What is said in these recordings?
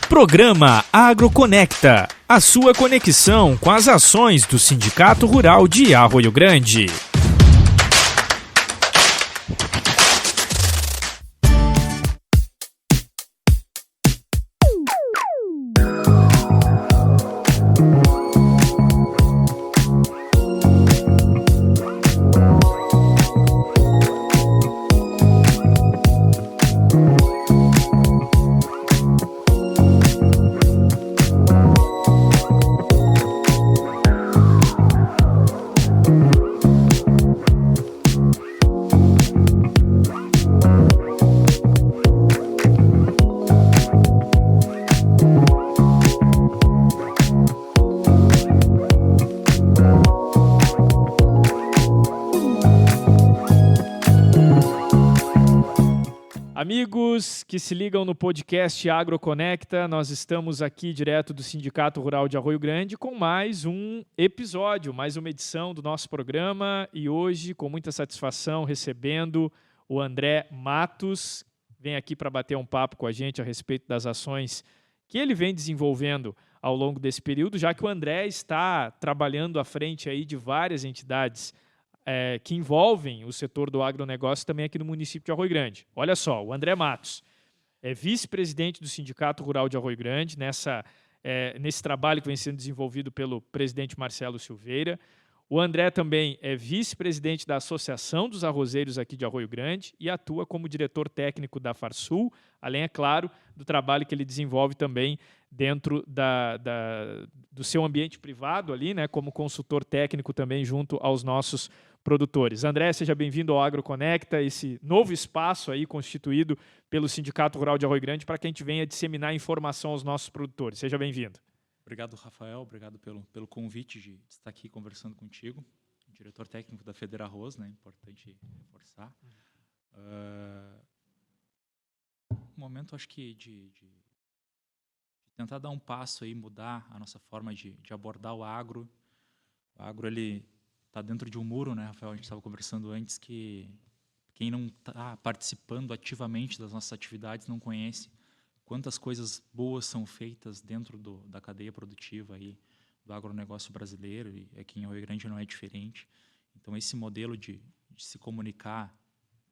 Programa AgroConecta, a sua conexão com as ações do Sindicato Rural de Arroio Grande. Amigos que se ligam no podcast AgroConecta, nós estamos aqui direto do Sindicato Rural de Arroio Grande com mais um episódio, mais uma edição do nosso programa e hoje, com muita satisfação, recebendo o André Matos, vem aqui para bater um papo com a gente a respeito das ações que ele vem desenvolvendo ao longo desse período, já que o André está trabalhando à frente aí de várias entidades que envolvem o setor do agronegócio também aqui no município de Arroio Grande. Olha só, o André Matos é vice-presidente do Sindicato Rural de Arroio Grande, nesse trabalho que vem sendo desenvolvido pelo presidente Marcelo Silveira. O André também é vice-presidente da Associação dos Arrozeiros aqui de Arroio Grande e atua como diretor técnico da Farsul, além, é claro, do trabalho que ele desenvolve também dentro do seu ambiente privado ali, né, como consultor técnico também junto aos nossos produtores. André, seja bem-vindo ao AgroConecta, esse novo espaço aí constituído pelo Sindicato Rural de Arroio Grande para que a gente venha disseminar informação aos nossos produtores. Seja bem-vindo. Obrigado, Rafael. Obrigado pelo convite de estar aqui conversando contigo. Diretor técnico da Federarroz, né? Importante reforçar. Um momento, acho que, de tentar dar um passo aí, mudar a nossa forma de abordar o agro. O agro, ele está dentro de um muro, né, Rafael? A gente estava conversando antes que quem não está participando ativamente das nossas atividades não conhece quantas coisas boas são feitas dentro da cadeia produtiva aí, do agronegócio brasileiro, e aqui em Arroio Grande não é diferente. Então, esse modelo de se comunicar,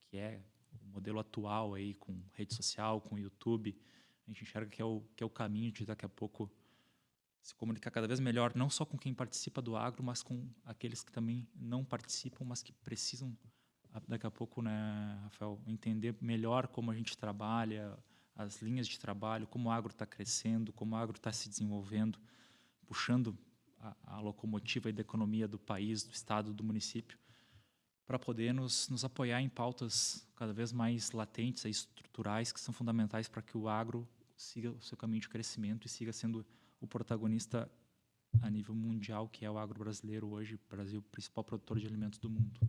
que é o modelo atual aí, com rede social, com YouTube, a gente enxerga que é o caminho de, daqui a pouco, se comunicar cada vez melhor, não só com quem participa do agro, mas com aqueles que também não participam, mas que precisam, daqui a pouco, né, Rafael, entender melhor como a gente trabalha, as linhas de trabalho, como o agro está crescendo, como o agro está se desenvolvendo, puxando a locomotiva da economia do país, do estado, do município, para poder nos apoiar em pautas cada vez mais latentes e estruturais, que são fundamentais para que o agro siga o seu caminho de crescimento e siga sendo o protagonista a nível mundial, que é o agro brasileiro hoje, o Brasil, o principal produtor de alimentos do mundo.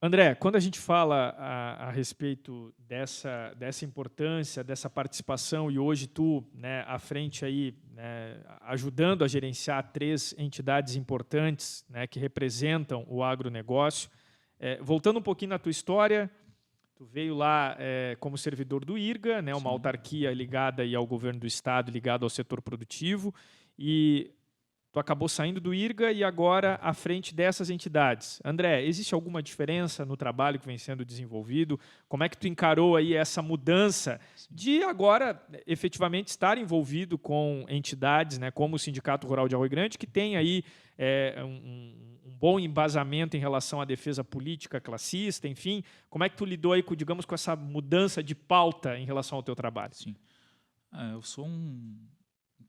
André, quando a gente fala a respeito dessa importância, dessa participação, e hoje tu, né, à frente aí, né, ajudando a gerenciar 3 entidades importantes, né, que representam o agronegócio, voltando um pouquinho na tua história, tu veio lá como servidor do IRGA, né, uma Sim. autarquia ligada aí ao governo do estado, ligada ao setor produtivo, e tu acabou saindo do IRGA e agora à frente dessas entidades. André, existe alguma diferença no trabalho que vem sendo desenvolvido? Como é que tu encarou aí essa mudança de agora efetivamente estar envolvido com entidades, né, como o Sindicato Rural de Arroio Grande, que tem aí um bom embasamento em relação à defesa política classista, enfim. Como é que tu lidou aí, digamos, com essa mudança de pauta em relação ao teu trabalho? Sim. Eu sou um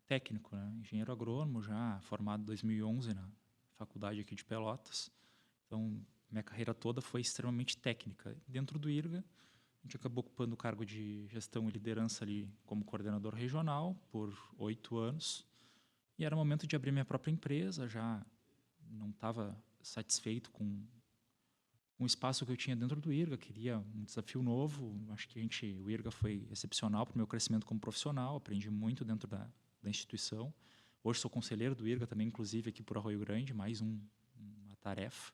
técnico, né? Engenheiro agrônomo, já formado em 2011 na faculdade aqui de Pelotas. Então, minha carreira toda foi extremamente técnica. Dentro do IRGA, a gente acabou ocupando o cargo de gestão e liderança ali como coordenador regional por 8 anos. E era o momento de abrir minha própria empresa, já não estava satisfeito com o espaço que eu tinha dentro do IRGA, queria um desafio novo. Acho que o IRGA foi excepcional para o meu crescimento como profissional, aprendi muito dentro da instituição. Hoje sou conselheiro do IRGA também, inclusive aqui por Arroio Grande, mais uma tarefa.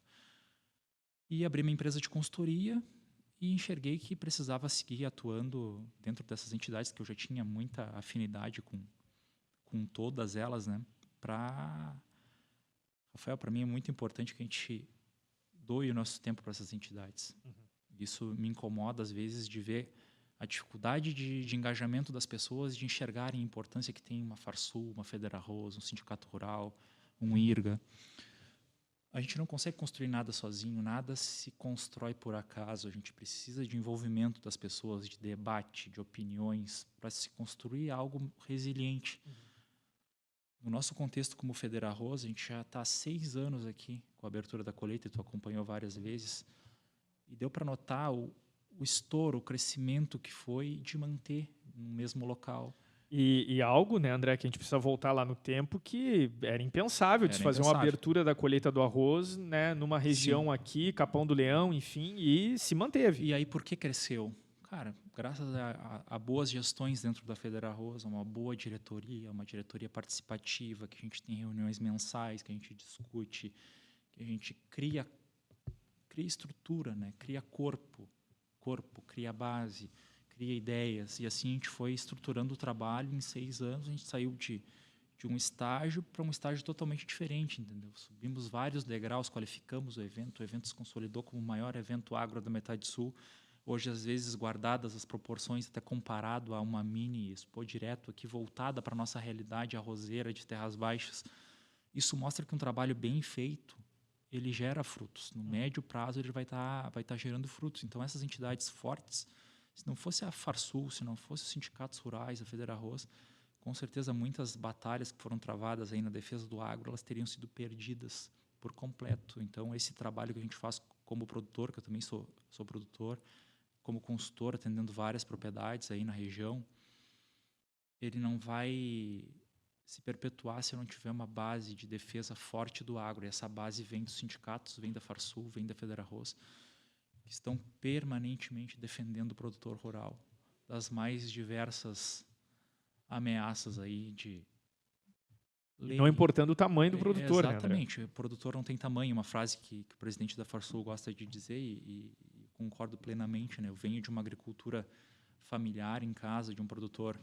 E abri minha empresa de consultoria e enxerguei que precisava seguir atuando dentro dessas entidades que eu já tinha muita afinidade com todas elas, né? Rafael, para mim é muito importante que a gente doe o nosso tempo para essas entidades. Isso me incomoda às vezes de ver a dificuldade de engajamento das pessoas, de enxergarem a importância que tem uma Farsul, uma Federarroz, um sindicato rural, um IRGA. A gente não consegue construir nada sozinho, nada se constrói por acaso. A gente precisa de envolvimento das pessoas, de debate, de opiniões, para se construir algo resiliente. No nosso contexto como Federarroz, a gente já está há 6 anos aqui com a abertura da colheita, e tu acompanhou várias vezes, e deu para notar o estouro, o crescimento que foi de manter no mesmo local. E algo, né, André, que a gente precisa voltar lá no tempo, que era impensável de se fazer uma abertura da colheita do arroz, né, numa região aqui, Capão do Leão, enfim, e se manteve. E aí por que cresceu? Cara, graças a boas gestões dentro da Federarroz, uma boa diretoria, uma diretoria participativa, que a gente tem reuniões mensais, que a gente discute, que a gente cria estrutura, né? Cria corpo, cria base, cria ideias. E assim a gente foi estruturando o trabalho. Em 6 anos a gente saiu de um estágio para um estágio totalmente diferente, entendeu? Subimos vários degraus, qualificamos o evento se consolidou como o maior evento agro da metade sul. Hoje, às vezes, guardadas as proporções, até comparado a uma mini Expo Direto aqui, voltada para a nossa realidade arrozeira de terras baixas. Isso mostra que um trabalho bem feito, ele gera frutos. No médio prazo, ele vai tá gerando frutos. Então, essas entidades fortes, se não fosse a Farsul, se não fosse os sindicatos rurais, a Federarroz, com certeza muitas batalhas que foram travadas aí na defesa do agro, elas teriam sido perdidas por completo. Então, esse trabalho que a gente faz como produtor, que eu também sou produtor, como consultor, atendendo várias propriedades aí na região, ele não vai se perpetuar se eu não tiver uma base de defesa forte do agro. E essa base vem dos sindicatos, vem da Farsul, vem da Federarroz, que estão permanentemente defendendo o produtor rural das mais diversas ameaças aí de lei. Não importando o tamanho do produtor, exatamente, né, o produtor não tem tamanho, uma frase que o presidente da Farsul gosta de dizer e concordo plenamente, né? Eu venho de uma agricultura familiar em casa, de um produtor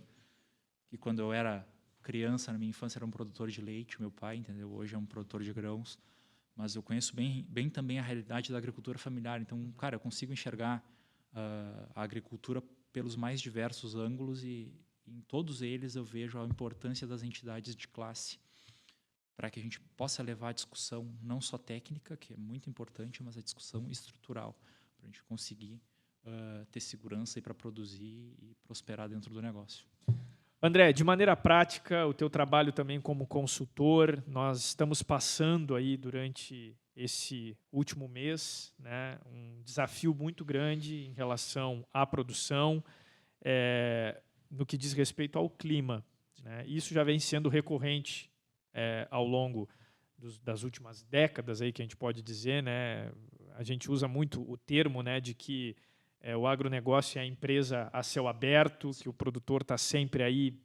que quando eu era criança, na minha infância, era um produtor de leite, meu pai, entendeu? Hoje é um produtor de grãos, mas eu conheço bem também a realidade da agricultura familiar. Então, cara, eu consigo enxergar a agricultura pelos mais diversos ângulos e em todos eles eu vejo a importância das entidades de classe para que a gente possa levar a discussão não só técnica, que é muito importante, mas a discussão estrutural, para a gente conseguir ter segurança para produzir e prosperar dentro do negócio. André, de maneira prática, o teu trabalho também como consultor, nós estamos passando aí durante esse último mês, né, um desafio muito grande em relação à produção, no que diz respeito ao clima, né? Isso já vem sendo recorrente ao longo das últimas décadas, aí, que a gente pode dizer, né? A gente usa muito o termo, né, de que o agronegócio é a empresa a céu aberto, que o produtor está sempre aí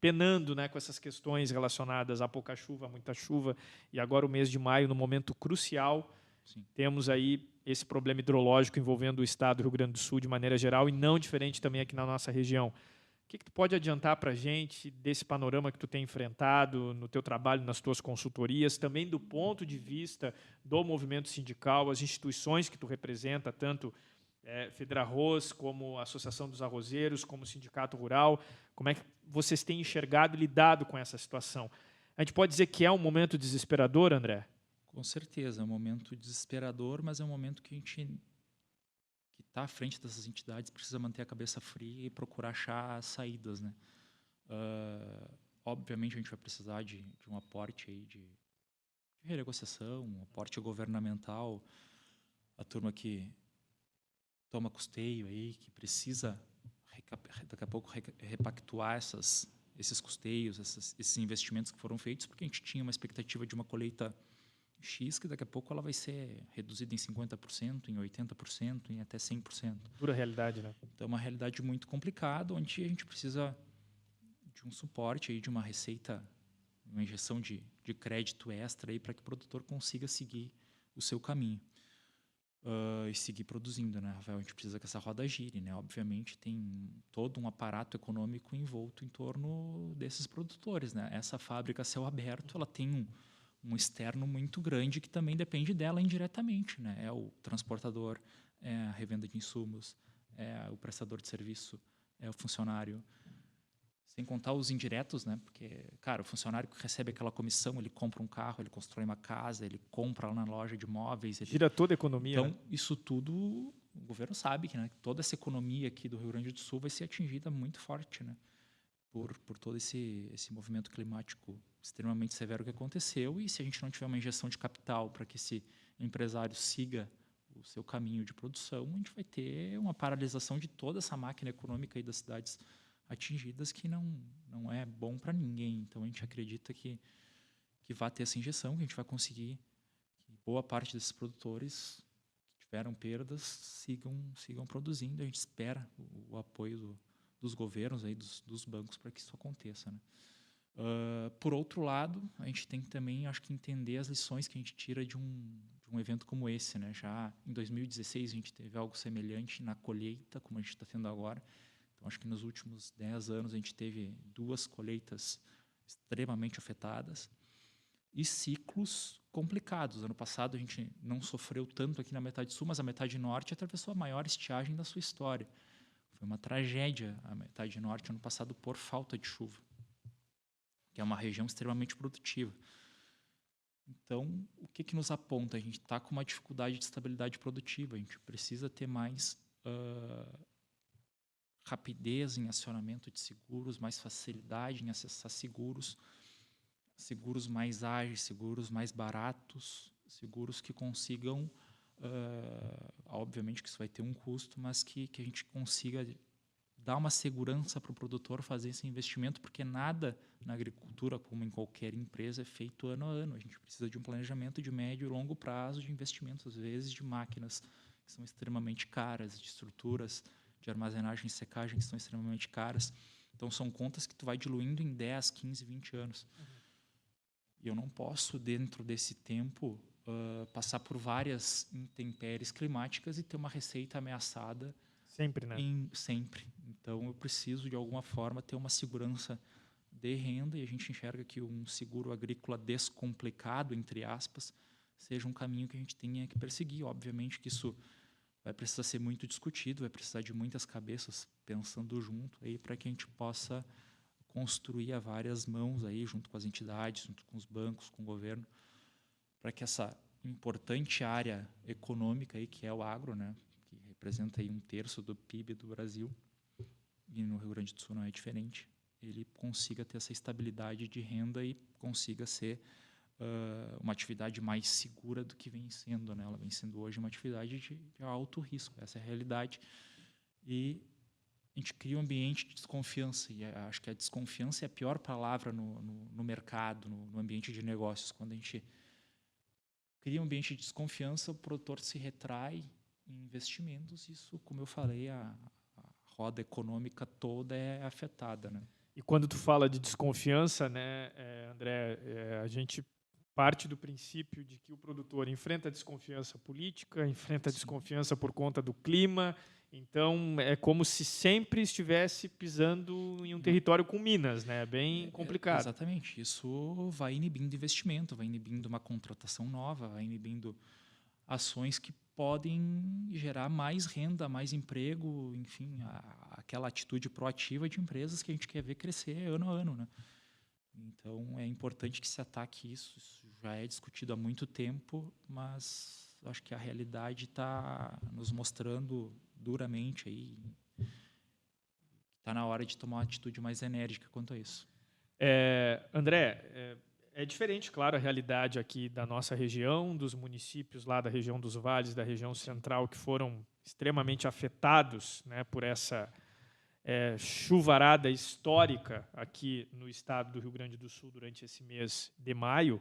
penando, né, com essas questões relacionadas a pouca chuva, a muita chuva, e agora o mês de maio, no momento crucial, Sim. Temos aí esse problema hidrológico envolvendo o estado do Rio Grande do Sul de maneira geral e não diferente também aqui na nossa região. O que tu pode adiantar para a gente desse panorama que tu tem enfrentado no teu trabalho, nas tuas consultorias, também do ponto de vista do movimento sindical, as instituições que tu representa, tanto Federarroz, como a Associação dos Arrozeiros, como o Sindicato Rural, como é que vocês têm enxergado e lidado com essa situação? A gente pode dizer que é um momento desesperador, André? Com certeza, é um momento desesperador, mas é um momento que a gente que está à frente dessas entidades precisa manter a cabeça fria e procurar achar saídas, né? Obviamente a gente vai precisar de um aporte aí de renegociação, um aporte governamental, a turma que toma custeio aí, que precisa daqui a pouco repactuar esses custeios, esses investimentos que foram feitos, porque a gente tinha uma expectativa de uma colheita X, que daqui a pouco ela vai ser reduzida em 50%, em 80%, em até 100%. Dura realidade, né? Então, é uma realidade muito complicada, onde a gente precisa de um suporte, aí, de uma receita, uma injeção de crédito extra para que o produtor consiga seguir o seu caminho. e seguir produzindo, né, Rafael? A gente precisa que essa roda gire, né? Obviamente tem todo um aparato econômico envolto em torno desses produtores, né? Essa fábrica a céu aberto, ela tem um externo muito grande que também depende dela indiretamente, né? É o transportador, é a revenda de insumos, é o prestador de serviço, é o funcionário. Sem contar os indiretos, né? Porque, cara, o funcionário que recebe aquela comissão, ele compra um carro, ele constrói uma casa, ele compra lá na loja de imóveis. Gira toda a economia, Então, né? isso tudo, o governo sabe que, né, toda essa economia aqui do Rio Grande do Sul vai ser atingida muito forte, né? Por todo esse movimento climático extremamente severo que aconteceu. E se a gente não tiver uma injeção de capital para que esse empresário siga o seu caminho de produção, a gente vai ter uma paralisação de toda essa máquina econômica aí das cidades atingidas, que não é bom para ninguém. Então, a gente acredita que vai ter essa injeção, que a gente vai conseguir que boa parte desses produtores que tiveram perdas sigam produzindo. A gente espera o apoio dos governos, aí, dos bancos, para que isso aconteça, né? Por outro lado, a gente tem que também, acho que, entender as lições que a gente tira de um evento como esse, né? Já em 2016 a gente teve algo semelhante na colheita, como a gente está tendo agora. Então, acho que nos últimos 10 anos a gente teve 2 colheitas extremamente afetadas e ciclos complicados. Ano passado a gente não sofreu tanto aqui na metade sul, mas a metade norte atravessou a maior estiagem da sua história. Foi uma tragédia a metade norte ano passado por falta de chuva, que é uma região extremamente produtiva. Então, o que nos aponta? A gente está com uma dificuldade de estabilidade produtiva. A gente precisa ter mais rapidez em acionamento de seguros, mais facilidade em acessar seguros mais ágeis, seguros mais baratos, seguros que consigam, obviamente que isso vai ter um custo, mas que a gente consiga dar uma segurança para o produtor fazer esse investimento, porque nada na agricultura, como em qualquer empresa, é feito ano a ano. A gente precisa de um planejamento de médio e longo prazo de investimentos, às vezes de máquinas que são extremamente caras, de estruturas de armazenagem e secagem que são extremamente caras. Então, são contas que tu vai diluindo em 10, 15, 20 anos. E eu não posso, dentro desse tempo, passar por várias intempéries climáticas e ter uma receita ameaçada sempre, né? Sempre. Então, eu preciso, de alguma forma, ter uma segurança de renda, e a gente enxerga que um seguro agrícola descomplicado, entre aspas, seja um caminho que a gente tenha que perseguir. Obviamente que isso vai precisar ser muito discutido, vai precisar de muitas cabeças pensando junto aí para que a gente possa construir a várias mãos aí, junto com as entidades, junto com os bancos, com o governo, para que essa importante área econômica aí, que é o agro, né, que representa aí 1/3 do PIB do Brasil, e no Rio Grande do Sul não é diferente, ele consiga ter essa estabilidade de renda e consiga ser uma atividade mais segura do que vem sendo, né? Ela vem sendo hoje uma atividade de alto risco, essa é a realidade. E a gente cria um ambiente de desconfiança, e acho que a desconfiança é a pior palavra no mercado, no ambiente de negócios. Quando a gente cria um ambiente de desconfiança, o produtor se retrai em investimentos. Isso, como eu falei, a roda econômica toda é afetada, né? E quando tu fala de desconfiança, né, André, a gente parte do princípio de que o produtor enfrenta desconfiança política, enfrenta desconfiança por conta do clima. Então, é como se sempre estivesse pisando em um território com minas, né? Bem complicado. Exatamente. Isso vai inibindo investimento, vai inibindo uma contratação nova, vai inibindo ações que podem gerar mais renda, mais emprego, enfim, aquela atitude proativa de empresas que a gente quer ver crescer ano a ano, né? Então, é importante que se ataque isso. Isso já é discutido há muito tempo, mas acho que a realidade está nos mostrando duramente aí. Está na hora de tomar uma atitude mais enérgica quanto a isso. André, é diferente, claro, a realidade aqui da nossa região, dos municípios lá da região dos vales, da região central, que foram extremamente afetados, né, por essa chuvarada histórica aqui no estado do Rio Grande do Sul durante esse mês de maio.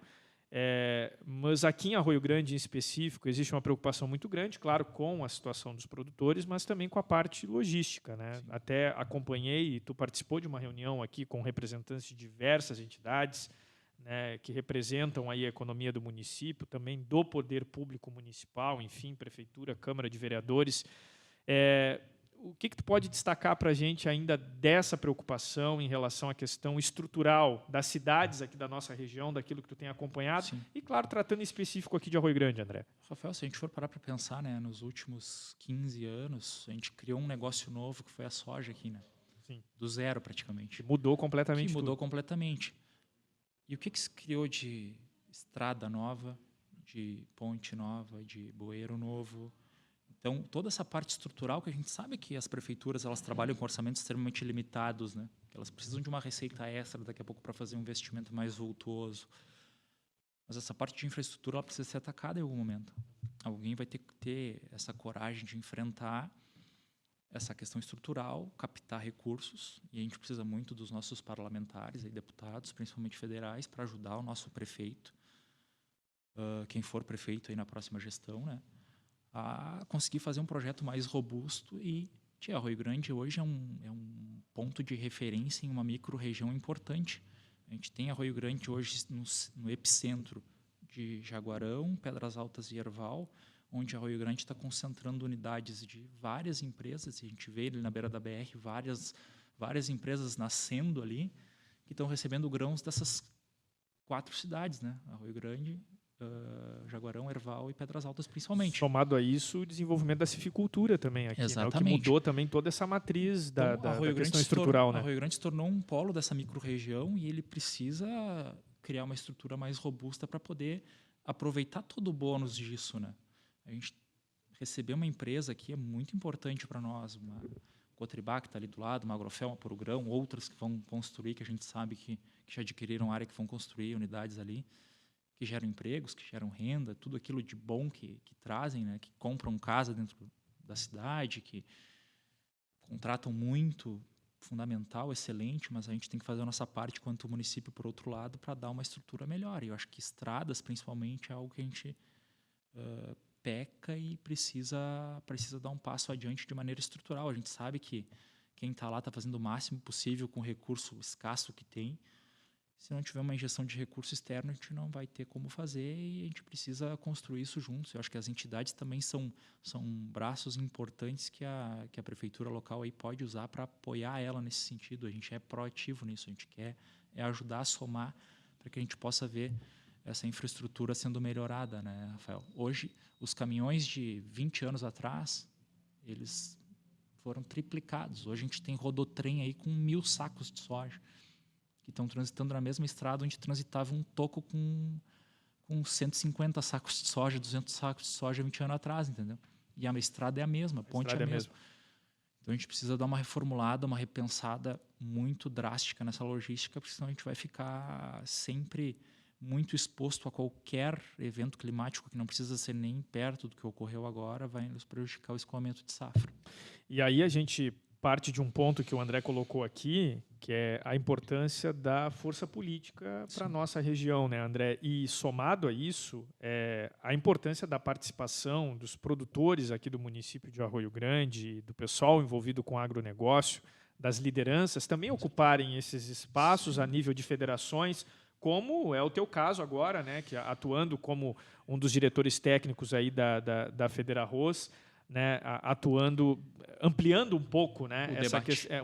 Mas aqui em Arroio Grande, em específico, existe uma preocupação muito grande, claro, com a situação dos produtores, mas também com a parte logística, né? Até acompanhei, e tu participou de uma reunião aqui com representantes de diversas entidades, né, que representam aí a economia do município, também do poder público municipal, enfim, prefeitura, Câmara de Vereadores. O que tu pode destacar para a gente ainda dessa preocupação em relação à questão estrutural das cidades aqui da nossa região, daquilo que tu tem acompanhado? Sim. E, claro, tratando em específico aqui de Arroio Grande, André. Rafael, se a gente for parar para pensar, né, nos últimos 15 anos, a gente criou um negócio novo que foi a soja aqui, né? Sim. Do zero, praticamente. Que mudou completamente tudo. Completamente. E o que se criou de estrada nova, de ponte nova, de bueiro novo? Então, toda essa parte estrutural que a gente sabe que as prefeituras elas trabalham com orçamentos extremamente limitados, né? Que elas precisam de uma receita extra daqui a pouco para fazer um investimento mais vultuoso. Mas essa parte de infraestrutura ela precisa ser atacada em algum momento. Alguém vai ter que ter essa coragem de enfrentar essa questão estrutural, captar recursos, e a gente precisa muito dos nossos parlamentares e deputados, principalmente federais, para ajudar o nosso prefeito, quem for prefeito aí na próxima gestão, né, a conseguir fazer um projeto mais robusto. E Arroio Grande hoje é um ponto de referência em uma micro-região importante. A gente tem Arroio Grande hoje no epicentro de Jaguarão, Pedras Altas e Erval, onde Arroio Grande está concentrando unidades de várias empresas. A gente vê ali na beira da BR várias empresas nascendo ali, que estão recebendo grãos dessas 4 cidades, né? Arroio Grande, Jaguarão, Erval e Pedras Altas, principalmente. Somado a isso, o desenvolvimento da civicultura também aqui, né? O que mudou também toda essa matriz da questão estrutural. Né? Arroio Grande se tornou um polo dessa micro-região e ele precisa criar uma estrutura mais robusta para poder aproveitar todo o bônus disso, né? A gente receber uma empresa aqui é muito importante para nós, uma Cotribá que está ali do lado, uma Agrofel, uma Porogrão, outras que vão construir, que a gente sabe que já adquiriram área, que vão construir unidades ali, que geram empregos, que geram renda, tudo aquilo de bom que trazem, né, que compram casa dentro da cidade, que contratam muito, fundamental, excelente, mas a gente tem que fazer a nossa parte quanto município, por outro lado, para dar uma estrutura melhor. E eu acho que estradas, principalmente, é algo que a gente peca e precisa dar um passo adiante de maneira estrutural. A gente sabe que quem está lá está fazendo o máximo possível com o recurso escasso que tem. Se não tiver uma injeção de recurso externo, a gente não vai ter como fazer e a gente precisa construir isso juntos. Eu acho que as entidades também são braços importantes que a prefeitura local aí pode usar para apoiar ela nesse sentido. A gente é proativo nisso, a gente quer ajudar a somar para que a gente possa ver essa infraestrutura sendo melhorada, né, Rafael? Hoje, os caminhões de 20 anos atrás, eles foram triplicados. Hoje a gente tem rodotrem aí com 1.000 sacos de soja, que estão transitando na mesma estrada onde transitava um toco com 150 sacos de soja, 200 sacos de soja 20 anos atrás, entendeu? E a estrada é a mesma, a ponte é a mesma. Então a gente precisa dar uma reformulada, uma repensada muito drástica nessa logística, porque senão a gente vai ficar sempre muito exposto a qualquer evento climático que não precisa ser nem perto do que ocorreu agora, vai nos prejudicar o escoamento de safra. E aí a gente parte de um ponto que o André colocou aqui, que é a importância da força política para a nossa região, né, André? E somado a isso, a importância da participação dos produtores aqui do município de Arroio Grande, do pessoal envolvido com agronegócio, das lideranças, também ocuparem esses espaços a nível de federações, como é o teu caso agora, né, que atuando como um dos diretores técnicos aí da Federarroz, né, atuando, ampliando um pouco, né,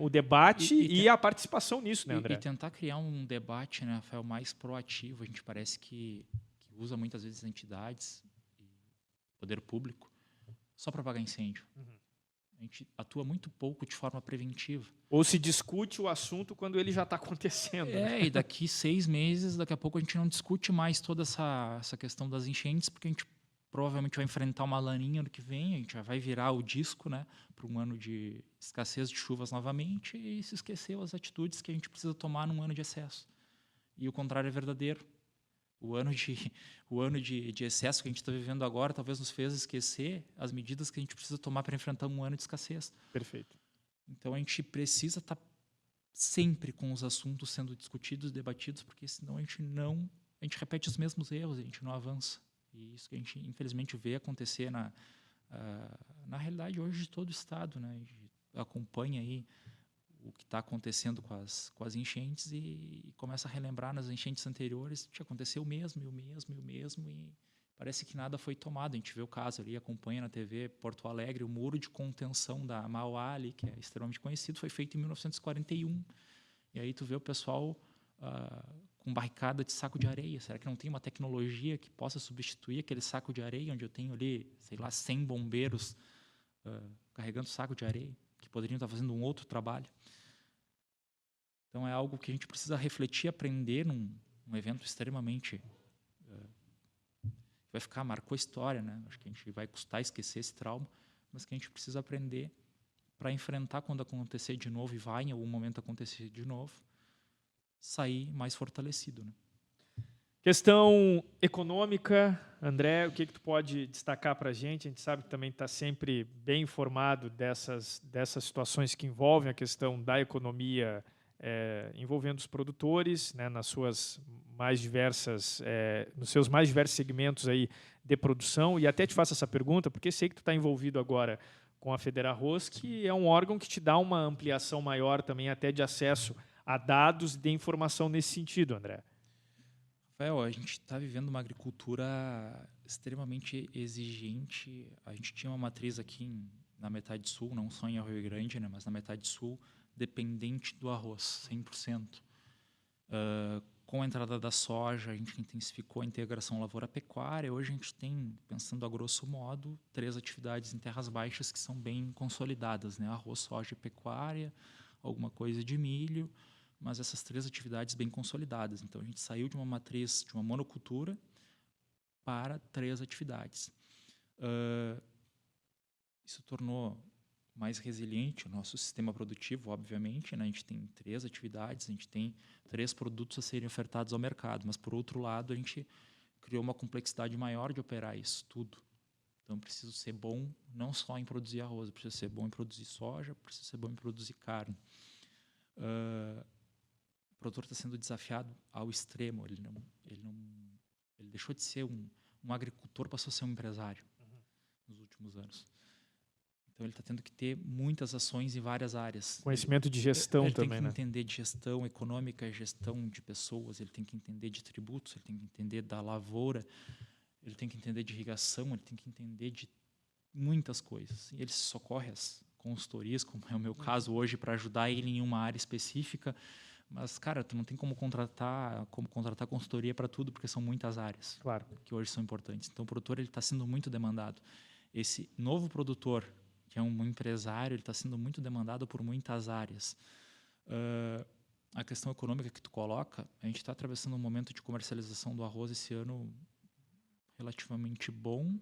o debate e a participação nisso, né, André? E tentar criar um debate, né, Rafael, mais proativo. A gente parece que usa muitas vezes entidades e poder público só para apagar incêndio. Uhum. A gente atua muito pouco de forma preventiva. Ou se discute o assunto quando ele já está acontecendo. E daqui 6 meses, daqui a pouco a gente não discute mais toda essa questão das enchentes, porque a gente provavelmente vai enfrentar uma laninha no que vem, a gente já vai virar o disco, né, para um ano de escassez de chuvas novamente e se esqueceu as atitudes que a gente precisa tomar num ano de excesso. E o contrário é verdadeiro. O ano de excesso que a gente está vivendo agora talvez nos fez esquecer as medidas que a gente precisa tomar para enfrentar um ano de escassez. Perfeito. Então a gente precisa estar sempre com os assuntos sendo discutidos, debatidos, porque senão a gente repete os mesmos erros, a gente não avança. E isso que a gente infelizmente vê acontecer na realidade hoje de todo o estado, né? A gente acompanha aí o que está acontecendo com as enchentes e começa a relembrar nas enchentes anteriores que aconteceu o mesmo, e parece que nada foi tomado. A gente vê o caso ali, acompanha na TV, Porto Alegre, o muro de contenção da Mauá ali, que é extremamente conhecido, foi feito em 1941. E aí tu vê o pessoal com barricada de saco de areia. Será que não tem uma tecnologia que possa substituir aquele saco de areia, onde eu tenho ali, sei lá, 100 bombeiros carregando saco de areia, que poderiam estar fazendo um outro trabalho? Então é algo que a gente precisa refletir, aprender num evento extremamente vai ficar, marcou a história, né? Acho que a gente vai custar esquecer esse trauma, mas que a gente precisa aprender para enfrentar quando acontecer de novo, e vai em algum momento acontecer de novo, sair mais fortalecido, né? Questão econômica, André, o que tu pode destacar para a gente? A gente sabe que também está sempre bem informado dessas situações que envolvem a questão da economia, envolvendo os produtores, né, nas suas mais diversas, nos seus mais diversos segmentos aí de produção. E até te faço essa pergunta, porque sei que tu está envolvido agora com a Fedearroz, que é um órgão que te dá uma ampliação maior também até de acesso a dados e de informação nesse sentido, André. Rafael, a gente está vivendo uma agricultura extremamente exigente. A gente tinha uma matriz aqui na metade sul, não só em Arroio Grande, né, mas na metade sul, dependente do arroz, 100%. Com a entrada da soja, a gente intensificou a integração lavoura-pecuária. Hoje a gente tem, pensando a grosso modo, 3 atividades em terras baixas que são bem consolidadas, né? Arroz, soja e pecuária, alguma coisa de milho, mas essas 3 atividades bem consolidadas. Então a gente saiu de uma matriz, de uma monocultura, para 3 atividades. Isso tornou mais resiliente o nosso sistema produtivo, obviamente, né? A gente tem 3 atividades, a gente tem 3 produtos a serem ofertados ao mercado, mas, por outro lado, a gente criou uma complexidade maior de operar isso tudo. Então, preciso ser bom não só em produzir arroz, preciso ser bom em produzir soja, preciso ser bom em produzir carne. O produtor está sendo desafiado ao extremo, ele deixou de ser um agricultor, passou a ser um empresário nos últimos anos. Então, ele está tendo que ter muitas ações em várias áreas. Conhecimento de gestão ele também, tem que né? entender de gestão econômica, gestão de pessoas, ele tem que entender de tributos, ele tem que entender da lavoura, ele tem que entender de irrigação, ele tem que entender de muitas coisas. E ele socorre as consultorias, como é o meu caso hoje, para ajudar ele em uma área específica. Mas, cara, tu não tem como contratar consultoria para tudo, porque são muitas áreas, claro, que hoje são importantes. Então, o produtor está sendo muito demandado. Esse novo produtor, que é um empresário, ele está sendo muito demandado por muitas áreas. A questão econômica que tu coloca, a gente está atravessando um momento de comercialização do arroz esse ano relativamente bom,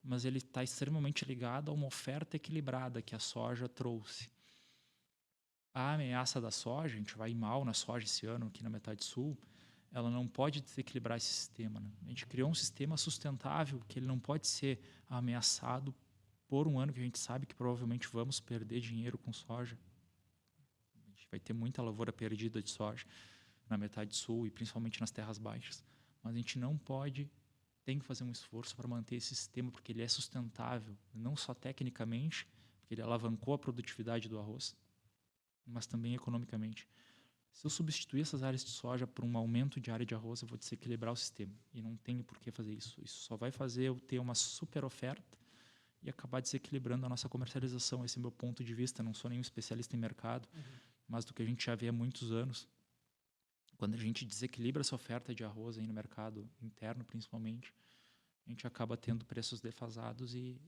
mas ele está extremamente ligado a uma oferta equilibrada que a soja trouxe. A ameaça da soja, a gente vai mal na soja esse ano aqui na metade sul, ela não pode desequilibrar esse sistema, né? A gente criou um sistema sustentável que ele não pode ser ameaçado por um ano que a gente sabe que provavelmente vamos perder dinheiro com soja. A gente vai ter muita lavoura perdida de soja na metade sul e principalmente nas terras baixas. Mas a gente não pode, tem que fazer um esforço para manter esse sistema, porque ele é sustentável, não só tecnicamente, porque ele alavancou a produtividade do arroz, mas também economicamente. Se eu substituir essas áreas de soja por um aumento de área de arroz, eu vou desequilibrar o sistema. E não tenho por que fazer isso. Isso só vai fazer eu ter uma super oferta e acabar desequilibrando a nossa comercialização. Esse é o meu ponto de vista. Não sou nenhum especialista em mercado, mas do que a gente já vê há muitos anos. Quando a gente desequilibra essa oferta de arroz aí no mercado interno, principalmente, a gente acaba tendo preços defasados e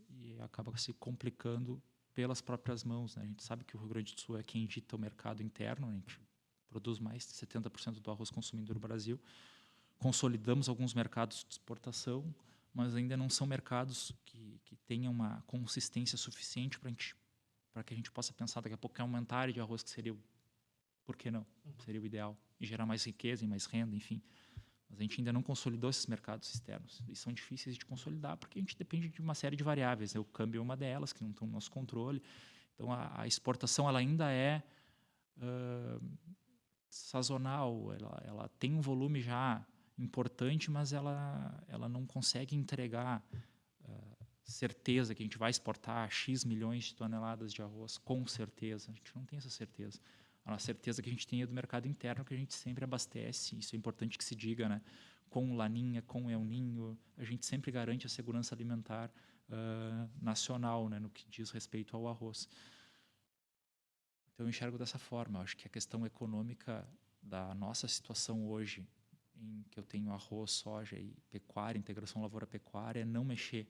acaba se complicando pelas próprias mãos, né? A gente sabe que o Rio Grande do Sul é quem dita o mercado interno, a gente produz mais de 70% do arroz consumido no Brasil. Consolidamos alguns mercados de exportação, mas ainda não são mercados que tenham uma consistência suficiente para que a gente possa pensar daqui a pouco em aumentar a área de arroz, que seria, por que não? Seria o ideal. E gerar mais riqueza e mais renda, enfim. Mas a gente ainda não consolidou esses mercados externos. E são difíceis de consolidar porque a gente depende de uma série de variáveis, né? O câmbio é uma delas, que não estão no nosso controle. Então, a exportação ela ainda é sazonal. Ela tem um volume já importante, mas ela não consegue entregar certeza que a gente vai exportar X milhões de toneladas de arroz, com certeza. A gente não tem essa certeza. A certeza que a gente tem é do mercado interno, que a gente sempre abastece, isso é importante que se diga, né? Com Laninha, com El Ninho, a gente sempre garante a segurança alimentar nacional, né? No que diz respeito ao arroz. Então, eu enxergo dessa forma. Eu acho que a questão econômica da nossa situação hoje, em que eu tenho arroz, soja e pecuária, integração lavoura-pecuária, é não mexer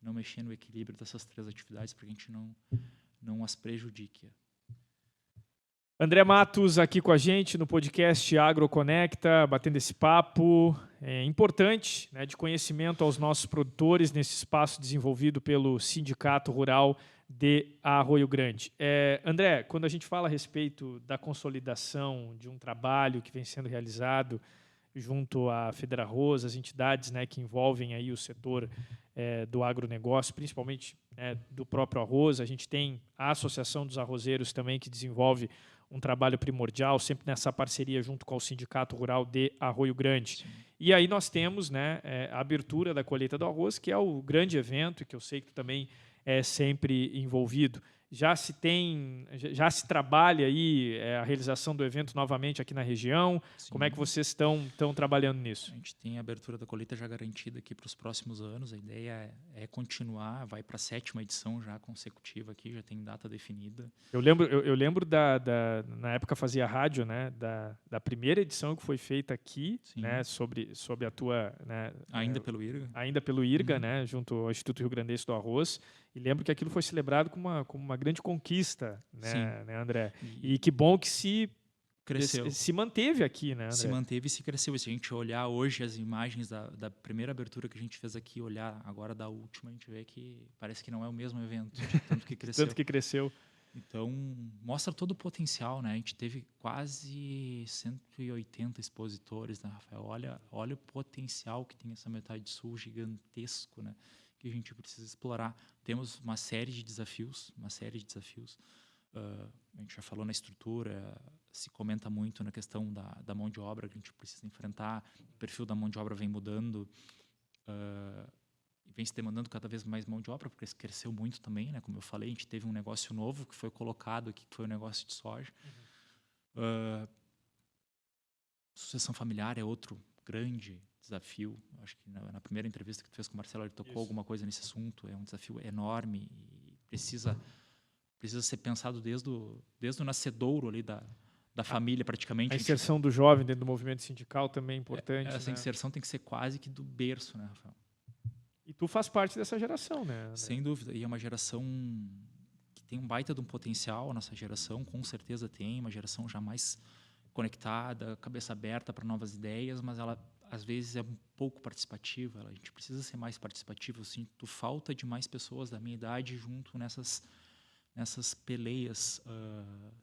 no equilíbrio dessas 3 atividades para que a gente não as prejudique. André Matos aqui com a gente no podcast AgroConecta, batendo esse papo importante, né, de conhecimento aos nossos produtores nesse espaço desenvolvido pelo Sindicato Rural de Arroio Grande. André, quando a gente fala a respeito da consolidação de um trabalho que vem sendo realizado junto à Fedrarroz, as entidades, né, que envolvem aí o setor do agronegócio, principalmente do próprio arroz, a gente tem a Associação dos Arrozeiros também, que desenvolve um trabalho primordial, sempre nessa parceria junto com o Sindicato Rural de Arroio Grande. Sim. E aí nós temos, né, a abertura da colheita do arroz, que é o grande evento, e que eu sei que tu também é sempre envolvido. Já se trabalha aí a realização do evento novamente aqui na região? Sim. Como é que vocês estão trabalhando nisso? A gente tem a abertura da colheita já garantida aqui para os próximos anos. A ideia é continuar, vai para a 7ª edição já consecutiva aqui, já tem data definida. Eu lembro na época fazia rádio, né, da primeira edição que foi feita aqui, né, sobre a tua... Né, ainda pelo IRGA. Ainda pelo IRGA, né, junto ao Instituto Rio Grandense do Arroz. E lembro que aquilo foi celebrado como uma grande conquista, né, André? E que bom que se manteve aqui, né, André? Se manteve e se cresceu. E se a gente olhar hoje as imagens da primeira abertura que a gente fez aqui, olhar agora da última, a gente vê que parece que não é o mesmo evento, de tanto que cresceu. Tanto que cresceu. Então, mostra todo o potencial, né? A gente teve quase 180 expositores, né, Rafael? Olha o potencial que tem essa metade sul gigantesco, né? Que a gente precisa explorar. Temos uma série de desafios. A gente já falou na estrutura, se comenta muito na questão da mão de obra que a gente precisa enfrentar. O perfil da mão de obra vem mudando, vem se demandando cada vez mais mão de obra, porque cresceu muito também, né? Como eu falei, a gente teve um negócio novo que foi colocado aqui, que foi o negócio de soja. Sucessão familiar é outro grande desafio. Acho que na primeira entrevista que tu fez com o Marcelo, ele tocou alguma coisa nesse assunto. É um desafio enorme e precisa ser pensado desde o nascedouro ali da família, praticamente. A inserção do jovem dentro do movimento sindical também é importante. Essa inserção tem que ser quase que do berço, né, Rafael? E tu faz parte dessa geração, né, André? Sem dúvida. E é uma geração que tem um baita de um potencial. A nossa geração, com certeza, tem uma geração já mais conectada, cabeça aberta para novas ideias, mas ela às vezes é um pouco participativa. A gente precisa ser mais participativo. Eu sinto falta de mais pessoas da minha idade junto nessas peleias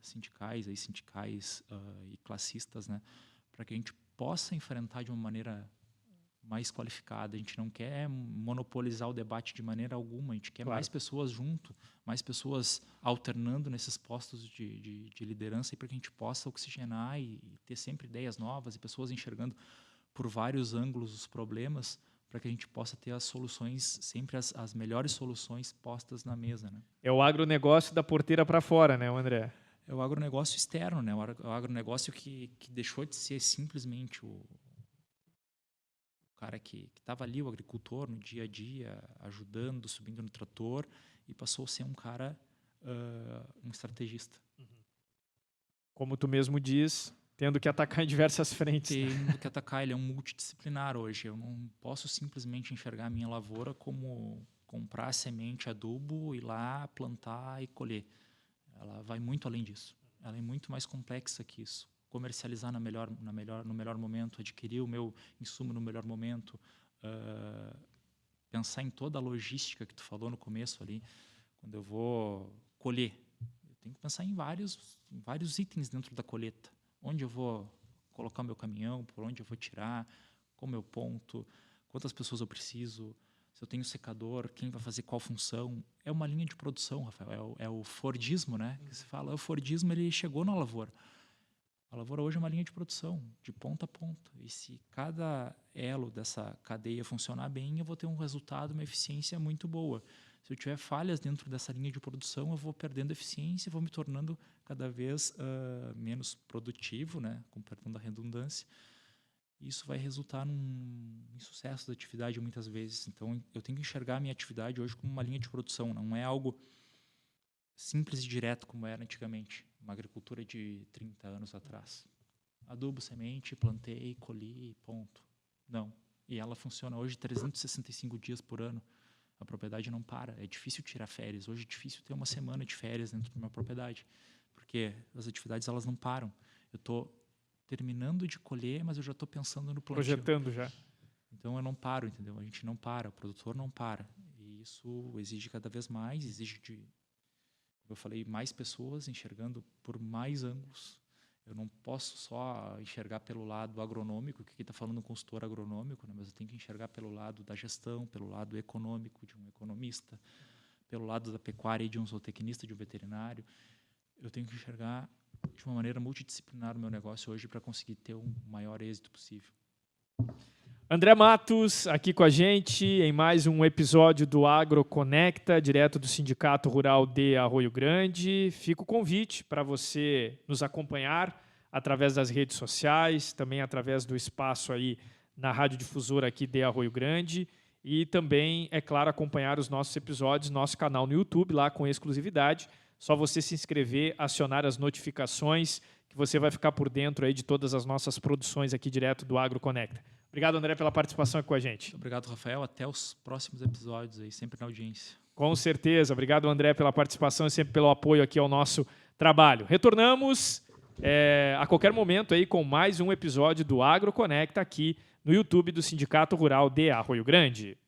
sindicais e classistas, né, para que a gente possa enfrentar de uma maneira mais qualificada. A gente não quer monopolizar o debate de maneira alguma. A gente quer mais pessoas junto, mais pessoas alternando nesses postos de liderança, para que a gente possa oxigenar e ter sempre ideias novas e pessoas enxergando por vários ângulos os problemas, para que a gente possa ter as soluções, sempre as melhores soluções postas na mesa, né? É o agronegócio da porteira para fora, né, André? É o agronegócio externo, né? O agronegócio que deixou de ser simplesmente o cara que estava ali, o agricultor, no dia a dia, ajudando, subindo no trator, e passou a ser um cara, um estrategista. Como tu mesmo diz, tendo que atacar em diversas frentes. Tendo que atacar, ele é um multidisciplinar hoje. Eu não posso simplesmente enxergar a minha lavoura como comprar semente, adubo, ir lá, plantar e colher. Ela vai muito além disso. Ela é muito mais complexa que isso. Comercializar no melhor momento, adquirir o meu insumo no melhor momento, pensar em toda a logística que tu falou no começo ali, quando eu vou colher. Eu tenho que pensar em vários itens dentro da colheita. Onde eu vou colocar o meu caminhão, por onde eu vou tirar, como eu ponto, quantas pessoas eu preciso, se eu tenho secador, quem vai fazer qual função. É uma linha de produção, Rafael. É o Fordismo, né? Que se fala. O Fordismo, ele chegou na lavoura. A lavoura hoje é uma linha de produção, de ponta a ponta. E se cada elo dessa cadeia funcionar bem, eu vou ter um resultado, uma eficiência muito boa. Se eu tiver falhas dentro dessa linha de produção, eu vou perdendo eficiência, vou me tornando cada vez menos produtivo, né, com perdão da redundância. Isso vai resultar num insucesso da atividade muitas vezes. Então, eu tenho que enxergar a minha atividade hoje como uma linha de produção, não é algo simples e direto como era antigamente, uma agricultura de 30 anos atrás. Adubo, semente, plantei, colhi, ponto. Não. E ela funciona hoje 365 dias por ano. A propriedade não para. É difícil tirar férias. Hoje é difícil ter uma semana de férias dentro de uma propriedade, porque as atividades elas não param. Eu estou terminando de colher, mas eu já estou pensando no plantio. Projetando já. Então eu não paro, entendeu? A gente não para, o produtor não para. E isso exige cada vez mais, exige de, como eu falei, mais pessoas enxergando por mais ângulos. Eu não posso só enxergar pelo lado agronômico, que aqui está falando um consultor agronômico, né? Mas eu tenho que enxergar pelo lado da gestão, pelo lado econômico de um economista, pelo lado da pecuária de um zootecnista, de um veterinário. Eu tenho que enxergar de uma maneira multidisciplinar o meu negócio hoje para conseguir ter o maior êxito possível. André Matos, aqui com a gente em mais um episódio do AgroConecta, direto do Sindicato Rural de Arroio Grande. Fica o convite para você nos acompanhar através das redes sociais, também através do espaço aí na radiodifusora aqui de Arroio Grande e também, é claro, acompanhar os nossos episódios, nosso canal no YouTube, lá com exclusividade. Só você se inscrever, acionar as notificações, que você vai ficar por dentro aí de todas as nossas produções aqui direto do AgroConecta. Obrigado, André, pela participação aqui com a gente. Muito obrigado, Rafael. Até os próximos episódios aí, sempre na audiência. Com certeza. Obrigado, André, pela participação e sempre pelo apoio aqui ao nosso trabalho. Retornamos a qualquer momento aí com mais um episódio do AgroConecta aqui no YouTube do Sindicato Rural de Arroio Grande.